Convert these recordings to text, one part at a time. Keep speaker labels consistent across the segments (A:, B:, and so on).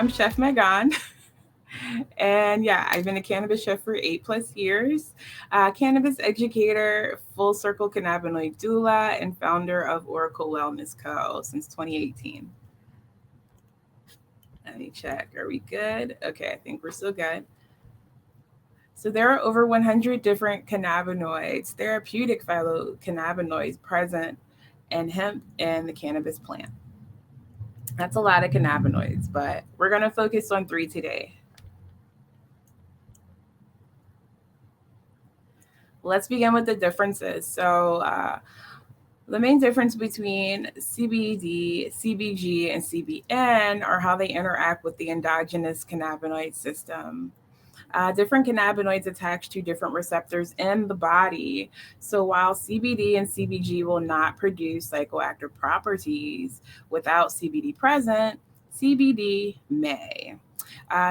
A: I'm Chef Megon. And yeah, I've been a cannabis chef for 8+ years, cannabis educator, full circle cannabinoid doula, and founder of Oracle Wellness Co. since 2018. Let me check. Are we good? Okay, I think we're still good. So there are over 100 different cannabinoids, therapeutic phytocannabinoids present in hemp and the cannabis plant. That's a lot of cannabinoids, but we're going to focus on 3 today. Let's begin with the differences. So the main difference between CBD, CBG, and CBN are how they interact with the endogenous cannabinoid system. Different cannabinoids attach to different receptors in the body. So while CBD and CBG will not produce psychoactive properties without CBD present, CBD may.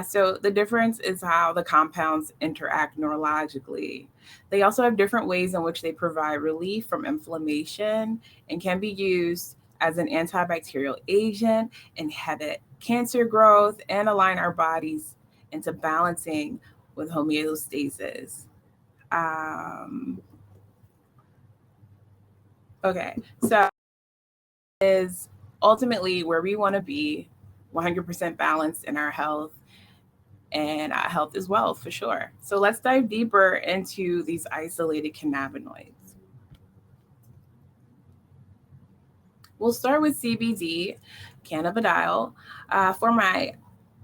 A: So the difference is how the compounds interact neurologically. They also have different ways in which they provide relief from inflammation and can be used as an antibacterial agent, inhibit cancer growth, and align our bodies into balancing with homeostasis. Um, okay, so is ultimately where we want to be 100% balanced in our health and health is wealth for sure. So let's dive deeper into these isolated cannabinoids. We'll start with CBD, cannabidiol. For my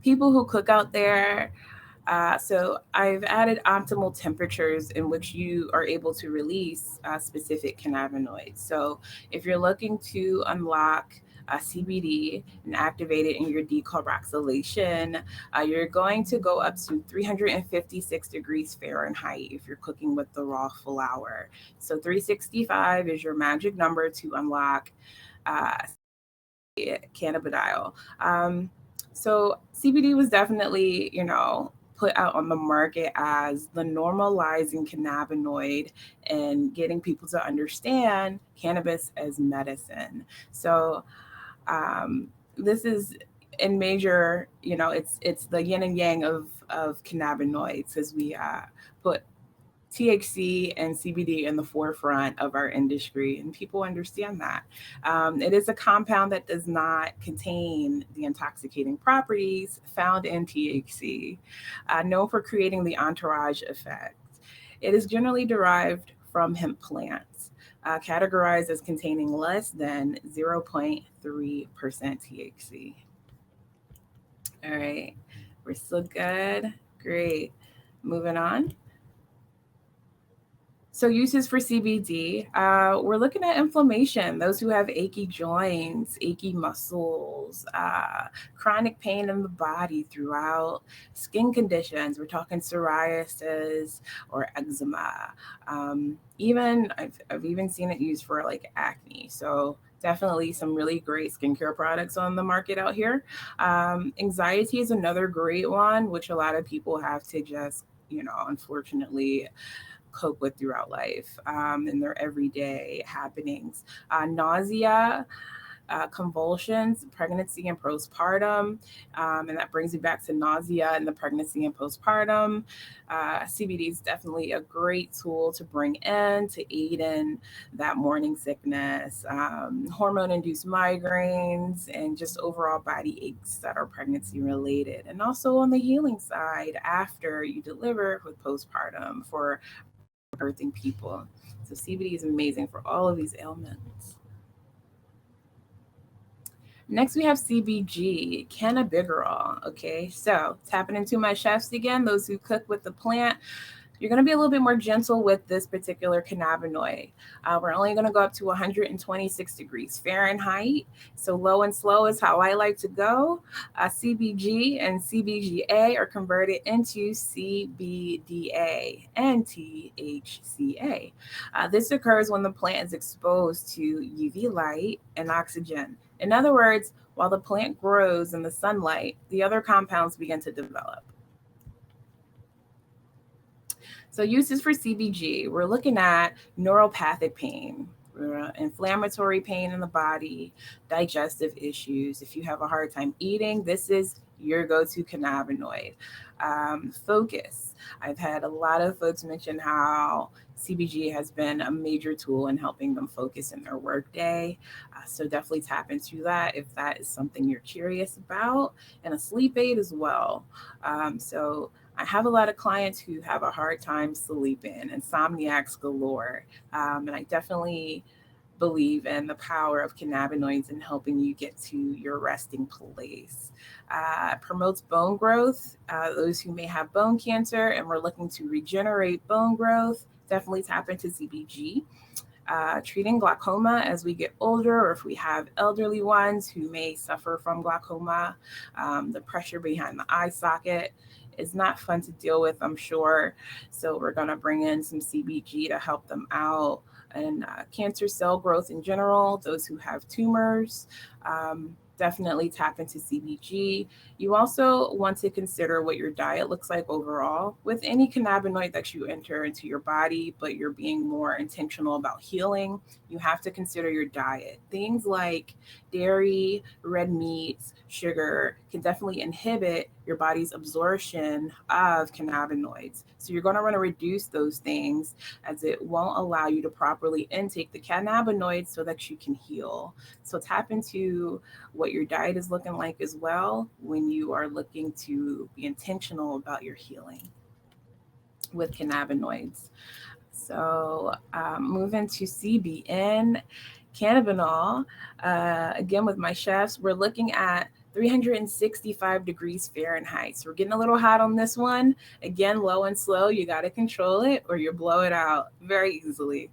A: people who cook out there, so I've added optimal temperatures in which you are able to release specific cannabinoids. So if you're looking to unlock CBD and activate it in your decarboxylation, you're going to go up to 356 degrees Fahrenheit if you're cooking with the raw flour. So 365 is your magic number to unlock cannabidiol. So CBD was definitely, put out on the market as the normalizing cannabinoid and getting people to understand cannabis as medicine. So this is in major, it's the yin and yang of cannabinoids as we put THC and CBD in the forefront of our industry, and people understand that. It is a compound that does not contain the intoxicating properties found in THC, known for creating the entourage effect. It is generally derived from hemp plants, categorized as containing less than 0.3% THC. All right, we're still good. Great. Moving on. So uses for CBD, we're looking at inflammation, those who have achy joints, achy muscles, chronic pain in the body throughout, skin conditions, we're talking psoriasis or eczema. I've even seen it used for like acne. So definitely some really great skincare products on the market out here. Anxiety is another great one, which a lot of people have to just, unfortunately cope with throughout life in their everyday happenings. Nausea, convulsions, pregnancy and postpartum. And that brings me back to nausea and the pregnancy and postpartum. CBD is definitely a great tool to bring in to aid in that morning sickness, hormone-induced migraines, and just overall body aches that are pregnancy related. And also on the healing side, after you deliver with postpartum for birthing people. So CBD is amazing for all of these ailments. Next, we have CBG, cannabidiol. Okay, so tapping into my chefs again, those who cook with the plant. You're going to be a little bit more gentle with this particular cannabinoid. We're only going to go up to 126 degrees Fahrenheit. So low and slow is how I like to go. CBG and CBGA are converted into CBDA and THCA. This occurs when the plant is exposed to UV light and oxygen. In other words, while the plant grows in the sunlight, the other compounds begin to develop. So uses for CBG, we're looking at neuropathic pain, inflammatory pain in the body, digestive issues. If you have a hard time eating, this is your go-to cannabinoid. Focus. I've had a lot of folks mention how CBG has been a major tool in helping them focus in their workday. So definitely tap into that if that is something you're curious about, and a sleep aid as well. So I have a lot of clients who have a hard time sleeping, insomniacs galore. And I definitely believe in the power of cannabinoids in helping you get to your resting place. Promotes bone growth. Those who may have bone cancer and we're looking to regenerate bone growth, definitely tap into CBG. Treating glaucoma as we get older, or if we have elderly ones who may suffer from glaucoma. The pressure behind the eye socket is not fun to deal with, I'm sure. So we're going to bring in some CBG to help them out. And cancer cell growth in general, those who have tumors, definitely tap into CBG. You also want to consider what your diet looks like overall. With any cannabinoid that you enter into your body, but you're being more intentional about healing, you have to consider your diet. Things like dairy, red meats, sugar can definitely inhibit your body's absorption of cannabinoids. So you're going to want to reduce those things, as it won't allow you to properly intake the cannabinoids so that you can heal. So tap into what your diet is looking like as well when you are looking to be intentional about your healing with cannabinoids. So moving to CBN Cannabinol, again with my chefs, we're looking at 365 degrees Fahrenheit. So we're getting a little hot on this one. Again, low and slow. You got to control it or you blow it out very easily.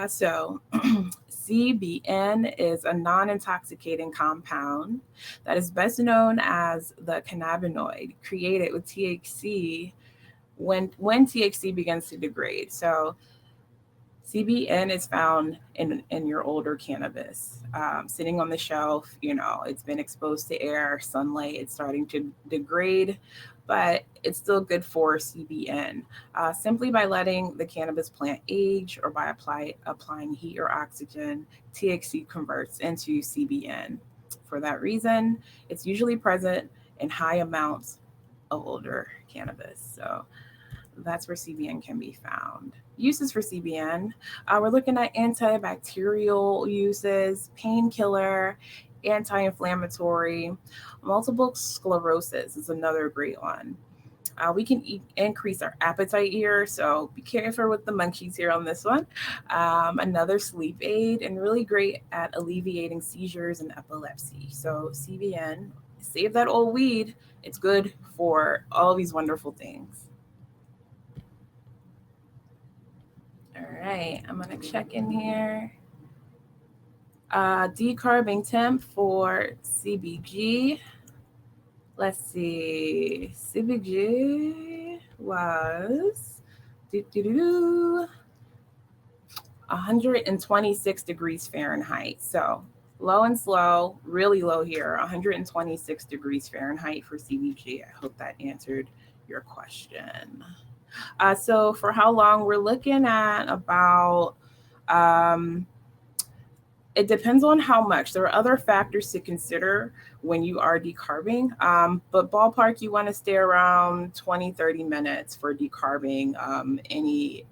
A: So CBN is a non-intoxicating compound that is best known as the cannabinoid, created with THC when THC begins to degrade. So CBN is found in your older cannabis, sitting on the shelf. It's been exposed to air, sunlight. It's starting to degrade, but it's still good for CBN. Simply by letting the cannabis plant age or by applying heat or oxygen, THC converts into CBN. For that reason, it's usually present in high amounts of older cannabis. So that's where CBN can be found. Uses for CBN, we're looking at antibacterial uses, painkiller, anti-inflammatory. Multiple sclerosis is another great one. We can increase our appetite here, so be careful with the munchies here on this one. Another sleep aid, and really great at alleviating seizures and epilepsy. So CBN, save that old weed. It's good for all these wonderful things. All right, I'm going to check in here. Decarbing temp for CBG. Let's see. CBG was 126 degrees Fahrenheit. So low and slow, really low here, 126 degrees Fahrenheit for CBG. I hope that answered your question. So for how long, we're looking at about, it depends on how much. There are other factors to consider when you are decarbing, but ballpark, you want to stay around 20, 30 minutes for decarbing any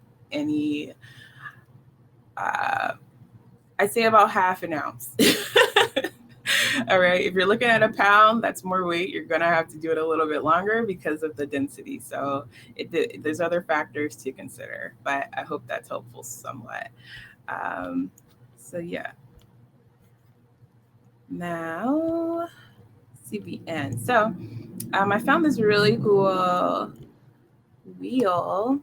A: I'd say about half an ounce. All right. If you're looking at a pound, that's more weight. You're going to have to do it a little bit longer because of the density. So there's other factors to consider, but I hope that's helpful somewhat. So yeah. Now, CBN. So I found this really cool wheel.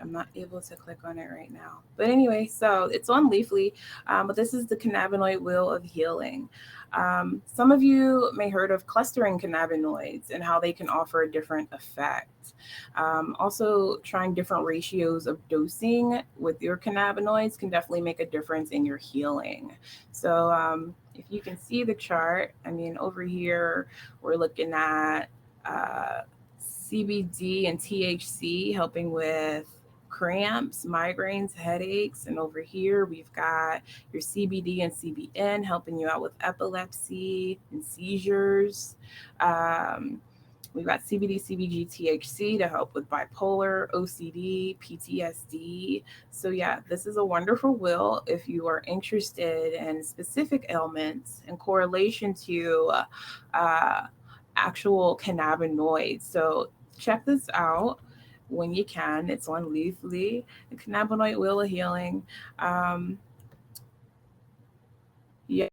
A: I'm not able to click on it right now. But anyway, so it's on Leafly, but this is the cannabinoid wheel of healing. Some of you may heard of clustering cannabinoids and how they can offer a different effect. Also, trying different ratios of dosing with your cannabinoids can definitely make a difference in your healing. So if you can see the chart, I mean, over here, we're looking at CBD and THC helping with cramps, migraines, headaches. And over here, we've got your CBD and CBN helping you out with epilepsy and seizures. Um, We've got CBD, CBG, THC to help with bipolar, OCD, PTSD. So, yeah, this is a wonderful wheel if you are interested in specific ailments in correlation to uh, actual cannabinoids. So, check this out when you can. It's on Leafly, the Cannabinoid Wheel of Healing. Um, yeah,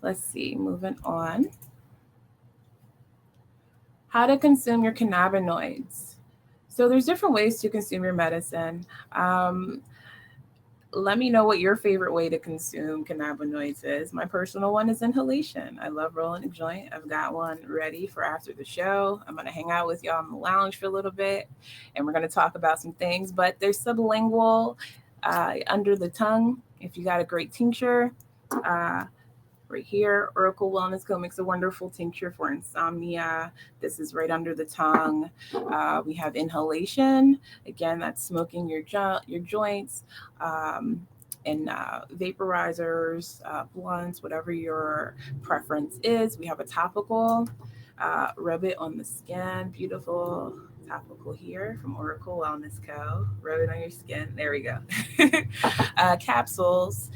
A: let's see, moving on. How to consume your cannabinoids. So there's different ways to consume your medicine. Um, Let me know what your favorite way to consume cannabinoids is. My personal one is inhalation. I love rolling a joint. I've got one ready for after the show. I'm going to hang out with y'all in the lounge for a little bit, and we're going to talk about some things. But there's sublingual, under the tongue. If you got a great tincture, right here, Oracle Wellness Co. makes a wonderful tincture for insomnia. This is right under the tongue. We have inhalation. Again, that's smoking your joints. And vaporizers, blunts, whatever your preference is. We have a topical. Rub it on the skin. Beautiful topical here from Oracle Wellness Co. Rub it on your skin. There we go. Capsules.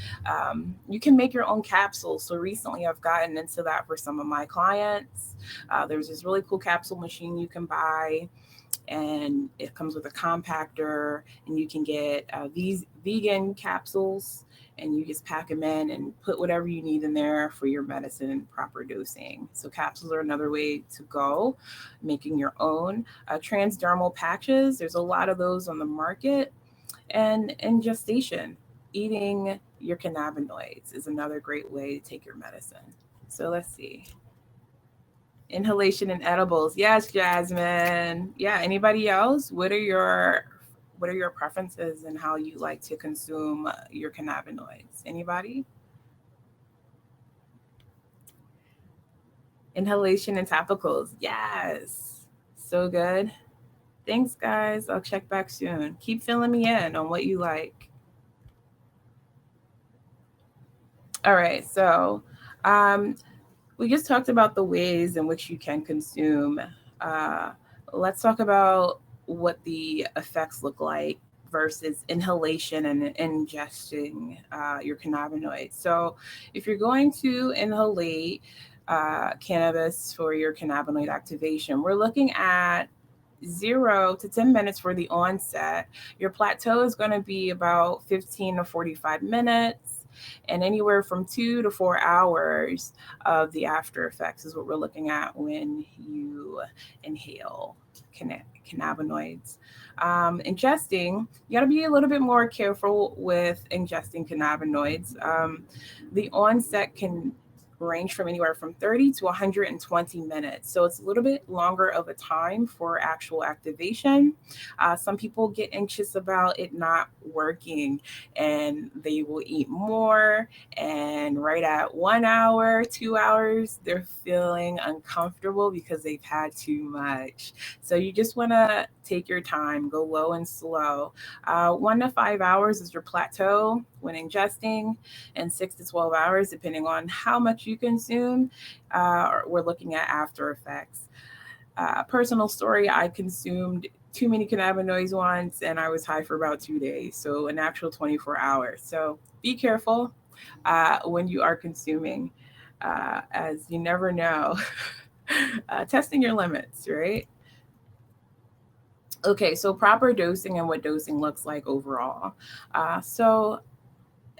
A: You can make your own capsules. So recently I've gotten into that for some of my clients. There's this really cool capsule machine you can buy, and it comes with a compactor, and you can get these vegan capsules, and you just pack them in and put whatever you need in there for your medicine proper dosing. So capsules are another way to go, making your own. Transdermal patches, there's a lot of those on the market. And in gestation, eating your cannabinoids is another great way to take your medicine. So let's see. Inhalation and edibles. Yes, Jasmine. Yeah, anybody else? What are your preferences and how you like to consume your cannabinoids? Anybody? Inhalation and topicals. Yes. So good. Thanks, guys. I'll check back soon. Keep filling me in on what you like. All right. So, um, we just talked about the ways in which you can consume. Uh, let's talk about what the effects look like versus inhalation and ingesting your cannabinoids. So, if you're going to inhalate cannabis for your cannabinoid activation, we're looking at 0 to 10 minutes for the onset. Your plateau is going to be about 15 to 45 minutes, and anywhere from 2 to 4 hours of the after effects is what we're looking at when you inhale cannabinoids. Ingesting, you got to be a little bit more careful with ingesting cannabinoids. The onset can range from anywhere from 30 to 120 minutes. So it's a little bit longer of a time for actual activation. Some people get anxious about it not working, and they will eat more. And right at 1 hour, 2 hours, they're feeling uncomfortable because they've had too much. So you just want to take your time, go low and slow. 1 to 5 hours is your plateau when ingesting, and 6 to 12 hours, depending on how much you consume, we're looking at after effects. Personal story, I consumed too many cannabinoids once, and I was high for about 2 days, so an actual 24 hours. So be careful when you are consuming, as you never know. Testing your limits, right? Okay, so proper dosing and what dosing looks like overall. So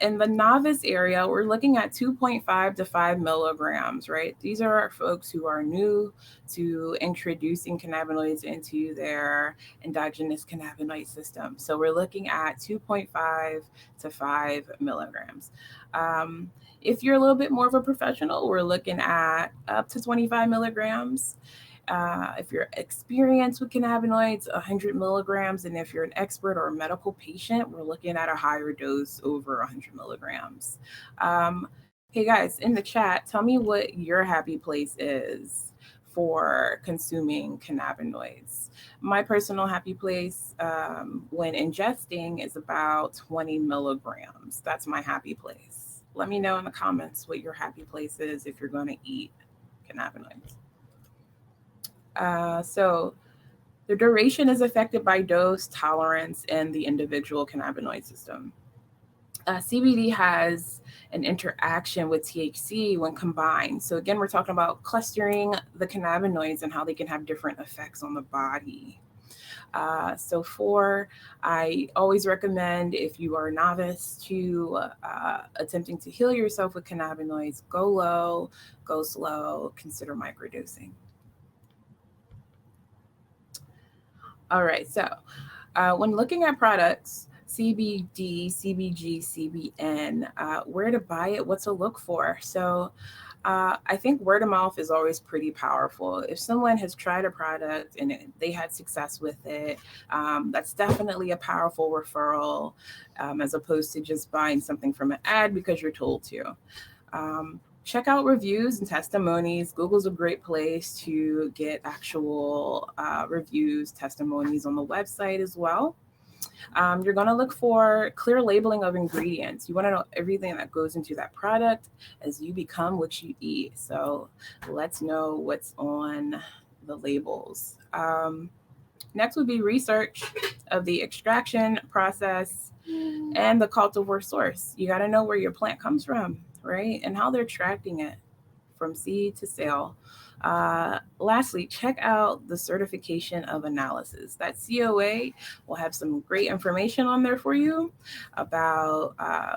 A: in the novice area, we're looking at 2.5 to 5 milligrams, right? These are our folks who are new to introducing cannabinoids into their endogenous cannabinoid system. So we're looking at 2.5 to 5 milligrams. If you're a little bit more of a professional, we're looking at up to 25 milligrams. If you're experienced with cannabinoids, 100 milligrams. And if you're an expert or a medical patient, we're looking at a higher dose over 100 milligrams. Hey guys, in the chat, tell me what your happy place is for consuming cannabinoids. My personal happy place when ingesting is about 20 milligrams. That's my happy place. Let me know in the comments what your happy place is if you're going to eat cannabinoids. So the duration is affected by dose, tolerance, and the individual cannabinoid system. CBD has an interaction with THC when combined. So again, we're talking about clustering the cannabinoids and how they can have different effects on the body. I always recommend, if you are a novice to attempting to heal yourself with cannabinoids, go low, go slow, consider microdosing. All right, so when looking at products, CBD, CBG, CBN, where to buy it, what to look for. So I think word of mouth is always pretty powerful. If someone has tried a product and they had success with it, that's definitely a powerful referral, as opposed to just buying something from an ad because you're told to. Check out reviews and testimonies. Google's a great place to get actual reviews, testimonies on the website as well. You're going to look for clear labeling of ingredients. You want to know everything that goes into that product as you become what you eat. So let's know what's on the labels. Next would be research of the extraction process and the cultivar source. You got to know where your plant comes from, right? And how they're extracting it from seed to sale. Lastly, check out the certification of analysis. That COA will have some great information on there for you about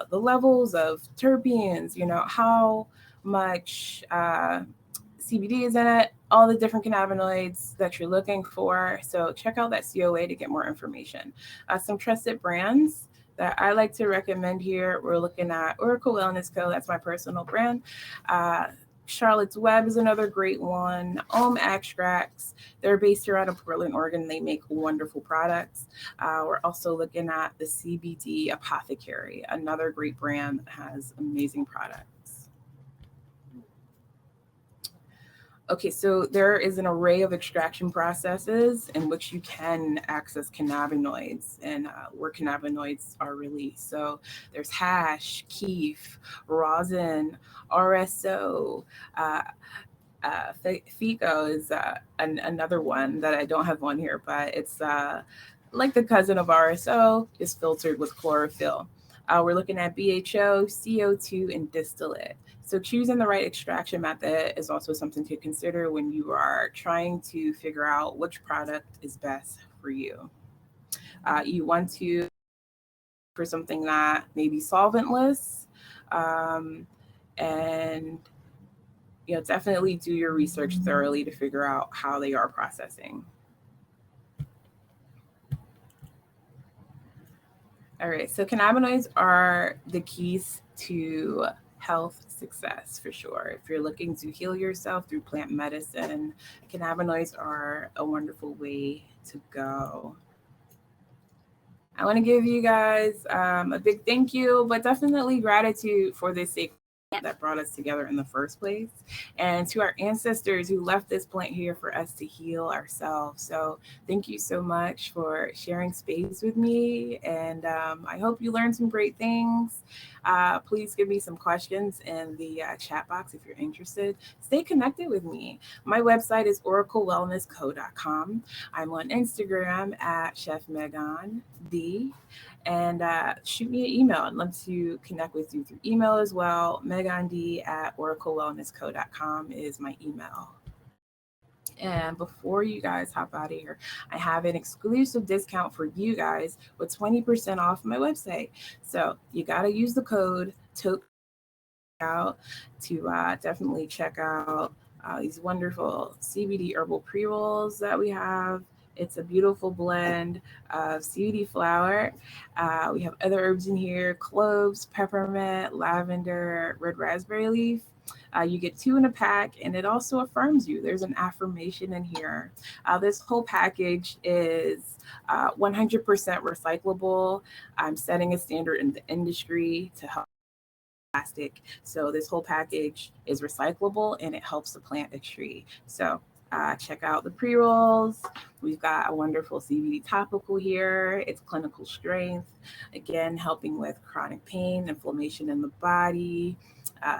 A: the levels of terpenes, how much CBD is in it, all the different cannabinoids that you're looking for. So check out that COA to get more information. Some trusted brands that I like to recommend here. We're looking at Oracle Wellness Co. That's my personal brand. Charlotte's Web is another great one. Extracts. They're based here out of Portland, Oregon. They make wonderful products. We're also looking at the CBD Apothecary, another great brand that has amazing products. Okay, so there is an array of extraction processes in which you can access cannabinoids and where cannabinoids are released. So there's hash, keef, rosin, RSO, FICO is another one that I don't have on here, but it's like the cousin of RSO, is filtered with chlorophyll. We're looking at BHO, CO2, and distillate. So choosing the right extraction method is also something to consider when you are trying to figure out which product is best for you. You want to for something that may be solventless, and definitely do your research thoroughly to figure out how they are processing. All right, so cannabinoids are the keys to health success for sure. If you're looking to heal yourself through plant medicine, cannabinoids are a wonderful way to go. I want to give you guys a big thank you, but definitely gratitude for this sacred that brought us together in the first place, and to our ancestors who left this plant here for us to heal ourselves. So thank you so much for sharing space with me, and I hope you learned some great things. Please give me some questions in the chat box if you're interested. Stay connected with me. My website is oraclewellnessco.com. I'm on Instagram at Chef Megon Dee. And shoot me an email. I'd love to connect with you through email as well. Megon Dee at oraclewellnessco.com is my email. And before you guys hop out of here, I have an exclusive discount for you guys with 20% off my website. So you got to use the code TOKE to definitely check out these wonderful CBD herbal pre-rolls that we have. It's a beautiful blend of CBD flower. We have other herbs in here: cloves, peppermint, lavender, red raspberry leaf. You get 2 in a pack, and it also affirms you. There's an affirmation in here. This whole package is 100% recyclable. I'm setting a standard in the industry to help plastic. So this whole package is recyclable, and it helps the plant a tree. So check out the pre-rolls. We've got a wonderful CBD topical here. It's clinical strength, again, helping with chronic pain, inflammation in the body,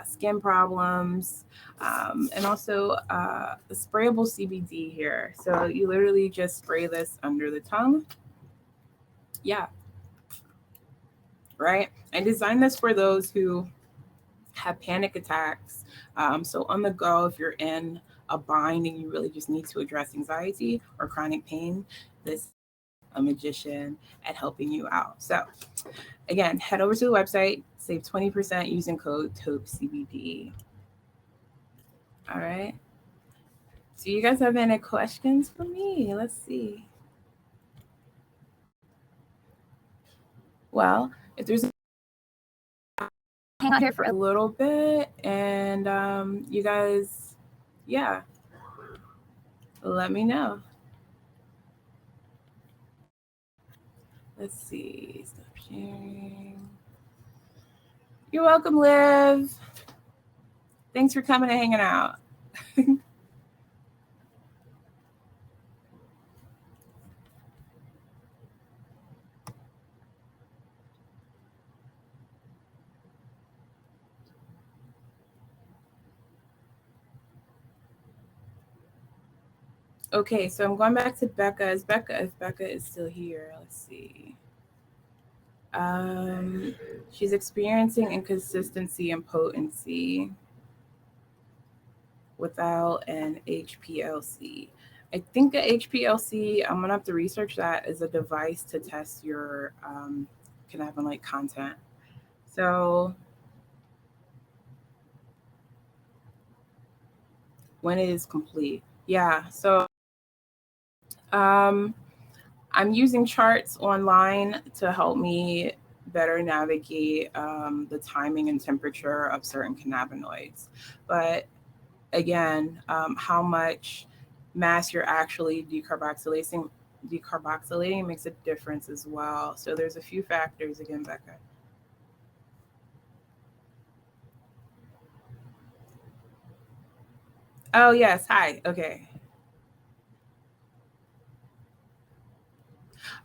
A: skin problems, and also the sprayable CBD here. So you literally just spray this under the tongue. Yeah. Right. I designed this for those who have panic attacks. So on the go, if you're in a bind and you really just need to address anxiety or chronic pain, this is a magician at helping you out. So again, head over to the website, save 20% using code TOKECBD. All right. So you guys have any questions for me? Let's see. Well, if there's hang out here for a little bit, and you guys, yeah, let me know. Let's see. Stop sharing. You're welcome, Liv. Thanks for coming and hanging out. Okay, so I'm going back to Becca. If Becca is still here, let's see. She's experiencing inconsistency and potency without an HPLC. I think a HPLC, I'm gonna have to research that, is a device to test your cannabinoid content. So when it is complete, yeah. So I'm using charts online to help me better navigate the timing and temperature of certain cannabinoids. But again, how much mass you're actually decarboxylating makes a difference as well. So there's a few factors again, Becca. Oh, yes. Hi. Okay.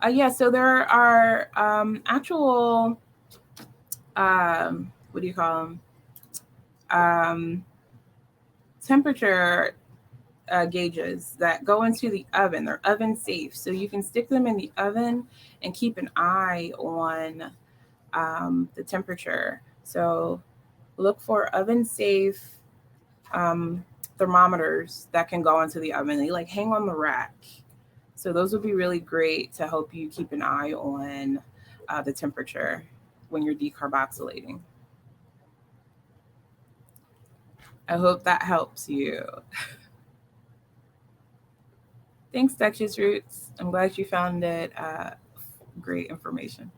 A: Yeah, so there are actual, what do you call them? Temperature gauges that go into the oven. They're oven safe. So you can stick them in the oven and keep an eye on the temperature. So look for oven safe thermometers that can go into the oven. They like hang on the rack. So those would be really great to help you keep an eye on the temperature when you're decarboxylating. I hope that helps you. Thanks, Duchess Roots. I'm glad you found it great information.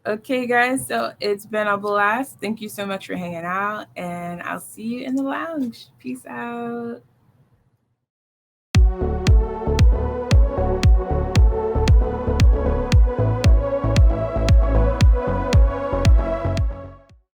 A: Okay, guys, so it's been a blast. Thank you so much for hanging out, and I'll see you in the lounge. Peace out.